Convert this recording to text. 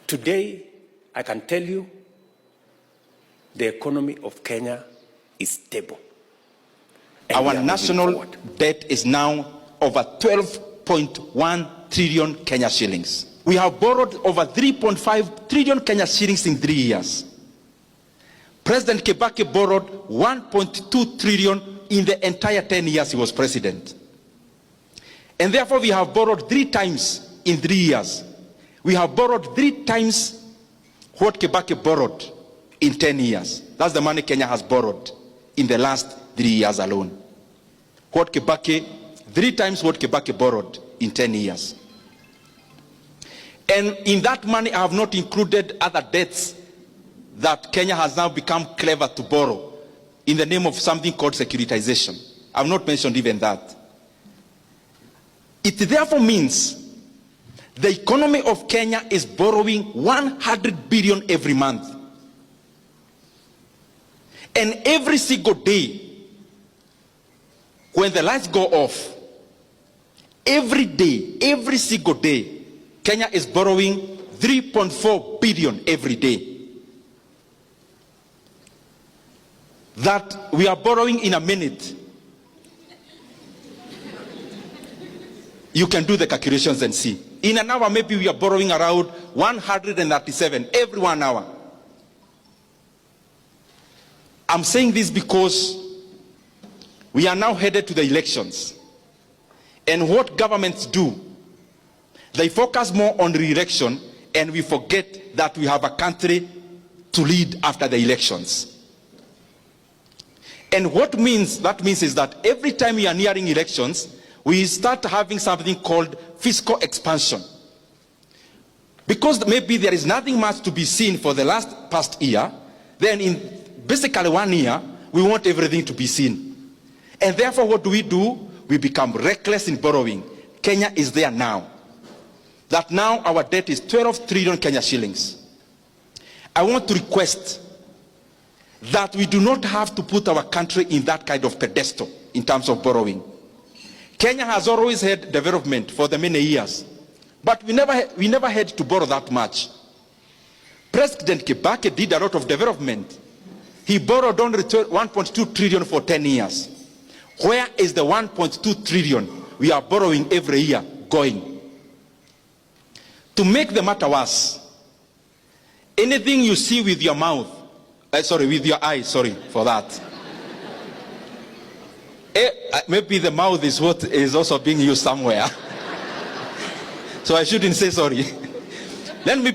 Today, I can tell you the economy of Kenya is stable. Our national debt is now over 12.1 trillion Kenya shillings. We have borrowed over 3.5 trillion Kenya shillings in 3 years. President Kibaki borrowed 1.2 trillion in the entire 10 years he was president. And therefore we have borrowed 3 times in 3 years. We have borrowed 3 times what Kibaki borrowed in 10 years. That's the money Kenya has borrowed in the last 3 years alone. 3 times what Kibaki borrowed in 10 years. And in that money I have not included other debts that Kenya has now become clever to borrow in the name of something called securitization. I have not mentioned even that. It therefore means the economy of Kenya is borrowing 100 billion every month. And every single day, when the lights go off, every day, every single day, Kenya is borrowing 3.4 billion every day. That we are borrowing in a minute. You can do the calculations and see. In an hour, maybe we are borrowing around 137 every 1 hour. I'm saying this because we are now headed to the elections. And what governments do, they focus more on re-election, and we forget that we have a country to lead after the elections. And what that means is that every time we are nearing elections, we start having something called fiscal expansion. Because maybe there is nothing much to be seen for the past year, then in basically 1 year, we want everything to be seen. And therefore, what do? We become reckless in borrowing. Kenya is there now. That now our debt is 12 trillion Kenya shillings. I want to request that we do not have to put our country in that kind of pedestal in terms of borrowing. Kenya has always had development for the many years, but we never had to borrow that much. President Kibaki did a lot of development. He borrowed only 1.2 trillion for 10 years. Where is the 1.2 trillion we are borrowing every year going? To make the matter worse, anything you see with your mouth, with your eyes, sorry for that. Maybe the mouth is what is also being used somewhere. So I shouldn't say sorry. Let me